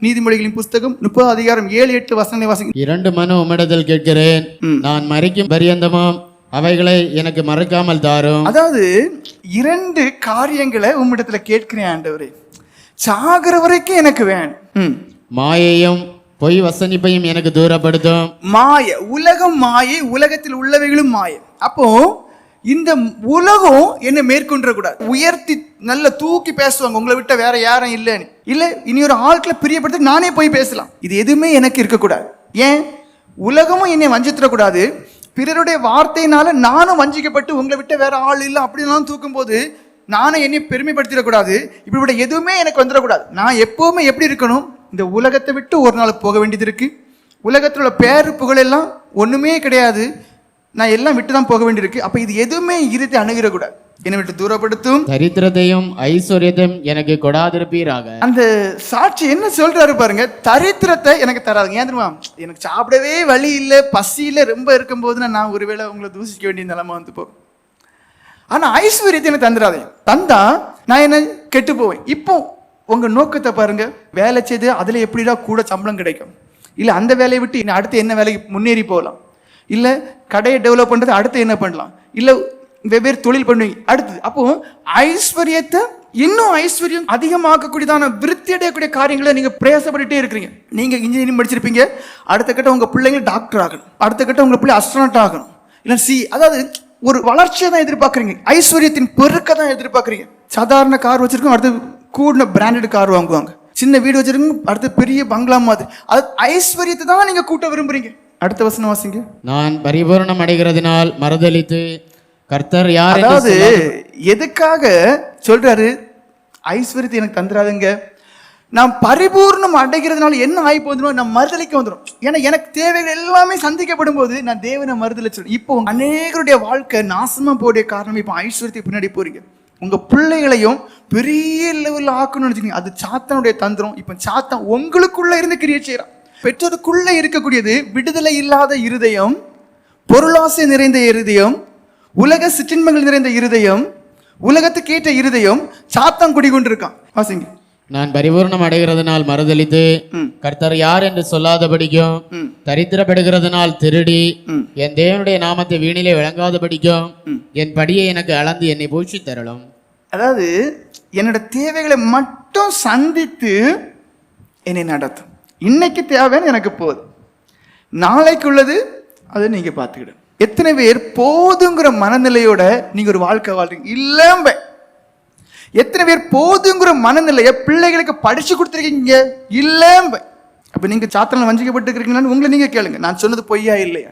நீதிமொழிகளின் புஸ்தகம் 30:7-8 வாசிங்க. 2 மனு உம்மிடத்தில் கேட்கிறேன், நான் மரிக்கும் பரியந்தமும் அவைகளை எனக்கு மறக்காமல் தாரும். அதாவது 2 காரியங்களை உம்மிடத்துல கேட்கிறேன் ஆண்டவரே, சாகிற வரைக்கும் எனக்கு வேணும். மாயையும் பொய் வசனிப்பையும் எனக்கு தூரப்படுத்தும். உலகம் மாயை, உலகத்தில் உள்ளவைகளும் மாயை. அப்போ இந்த உலகம் என்ன மேற்கொண்ட கூடாது. உயர்த்தி நல்ல தூக்கி பேசுவாங்க, உங்களை விட்ட வேற யாரும் இல்லைன்னு. இல்ல இனி ஒரு ஆட்களை பிரியப்படுத்த நானே போய் பேசலாம். இது எதுவுமே எனக்கு இருக்கக்கூடாது. ஏன்? உலகமும் என்னை வஞ்சித்திடக்கூடாது. பிறருடைய வார்த்தையினால நானும் வஞ்சிக்கப்பட்டு உங்களை விட்ட வேற ஆள் இல்லை அப்படின்னாலும் தூக்கும் போது நானும் என்னை பெருமைப்படுத்திடக்கூடாது. இப்படிப்பட்ட எதுவுமே எனக்கு வந்துடக்கூடாது. நான் எப்பவுமே எப்படி இருக்கணும்? இந்த உலகத்தை விட்டு ஒரு நாள் போக வேண்டியது இருக்கு. உலகத்தில் உள்ள பேரு புகழெல்லாம் ஒண்ணுமே கிடையாது. நான் எல்லாம் விட்டு தான் போக வேண்டியிருக்கு. அப்ப இது எதுவுமே இருத்தை அணுகிடக்கூடாது. என்னை விட்டு தூரப்படுத்தும். தரித்திரத்தையும் ஐஸ்வர்யத்தையும் எனக்கு கொடாதிருப்பீராக. அந்த சாட்சி என்ன சொல்றாரு பாருங்க, தரித்திரத்தை எனக்கு தராதுங்க. ஏன் தெரியுமா? எனக்கு சாப்பிடவே வழி இல்லை, பசி இல்லை, ரொம்ப இருக்கும்போது நான் ஒருவேளை உங்களை தூசிக்க வேண்டிய நிலைமை வந்து போகும். ஆனா ஐஸ்வர்யத்தை எனக்கு தந்துடாதே. தந்தா நான் என்ன கெட்டு போவேன். இப்போ உங்க நோக்கத்தை பாருங்க, வேலை செய்து அதுல எப்படிடா கூட சம்பளம் கிடைக்கும், இல்ல அந்த வேலையை விட்டு அடுத்து என்ன வேலைக்கு முன்னேறி போகலாம், இல்ல கடையை டெவலப் பண்றது அடுத்து என்ன பண்ணலாம், இல்ல வெவ்வேறு தொழில் பண்ணுவீங்க அடுத்தது. அப்போ ஐஸ்வர்யத்தை இன்னும் ஐஸ்வர்யம் அதிகமாக்கக்கூடியதான விருத்தி அடையக்கூடிய காரியங்களை நீங்க பிரயாசப்பட்டுட்டே இருக்கிறீங்க. நீங்க இன்ஜினியரிங் படிச்சிருப்பீங்க, அடுத்த கட்ட உங்க பிள்ளைங்க டாக்டர் ஆகணும், அடுத்த கட்ட உங்க பிள்ளை அஸ்ட்ரோனட் ஆகணும், இல்ல அதாவது ஒரு வளர்ச்சியை தான் எதிர்பார்க்குறீங்க, ஐஸ்வர்யத்தின் பெருக்க தான் எதிர்பார்க்குறீங்க. சாதாரண கார் வச்சிருக்கோம், அடுத்து கூடின பிராண்டட் கார் வாங்குவாங்க. சின்ன வீடு வச்சிருக்கோம், அடுத்து பெரிய பங்களா மாதிரி. அது ஐஸ்வர்யத்தை தான் நீங்க கூட்ட விரும்புறீங்க. அடுத்த வசனம் வாசிங்க. நான் பரிபூரணம் அடைகிறதுனால் மறுதலித்து கர்த்தர் யார். அதாவது எதுக்காக சொல்றாரு ஐஸ்வர்யத்தை எனக்கு தந்துடாதுங்க, நான் பரிபூர்ணம் அடைகிறதுனால என்ன ஆகி போதும், நான் மறுதலிக்க வந்துடும். ஏன்னா எனக்கு தேவைகள் எல்லாமே சந்திக்கப்படும் போது நான் தேவனை மறுதலிச்சிடும். இப்போ அநேகருடைய வாழ்க்கை நாசமா போடைய காரணம் இப்போ ஐஸ்வர்யத்தை பின்னாடி போறீங்க. உங்க பிள்ளைகளையும் பெரிய லெவலில் ஆக்கணும்னு நினைச்சீங்க, அது சாத்தானுடைய தந்திரம். இப்போ சாத்தான் உங்களுக்குள்ள இருந்து கிரியேட் செய்யறான். பெற்றோருக்குள்ள இருக்கக்கூடியது விடுதலை இல்லாத இருதயம், பொருளாசை நிறைந்த இருதயம், உலக சிற்றின்பங்கள் நிறைந்த இருதயம், உலகத்துக்கு ஏற்ற இருதயம். சாத்தான் குடிகொண்டிருக்கான். வாசிங்க. நான் பரிபூர்ணம் அடைகிறதுனால் மறுதலித்து கர்த்தர் யார் என்று சொல்லாதபடிக்கும், தரித்திரப்படுகிறதுனால் திருடி என் தேவனுடைய நாமத்தை வீணிலே விளங்காதபடிக்கும் என் படியை எனக்கு அளந்து என்னை பூச்சி தரலும். அதாவது என்னோட தேவைகளை மட்டும் சந்தித்து என்னை நடத்தும். இன்னைக்கு தேவைன்னு எனக்கு போதும், நாளைக்கு உள்ளது அதை நீங்க பார்த்துக்கிடும். எத்தனை பேர் போதுங்கிற மனநிலையோட நீங்க ஒரு வாழ்க்கை வாழ்றீங்க? இல்லம்ப. எத்தனை பேர் போதுங்கிற மனநிலைய பிள்ளைகளுக்கு படிச்சு கொடுத்துருக்கீங்க? இல்லம்ப. அப்ப நீங்க சாத்தானால் வஞ்சிக்கப்பட்டு இருக்கீங்களான்னு உங்களை நீங்க கேளுங்க. நான் சொன்னது பொய்யா இல்லையா?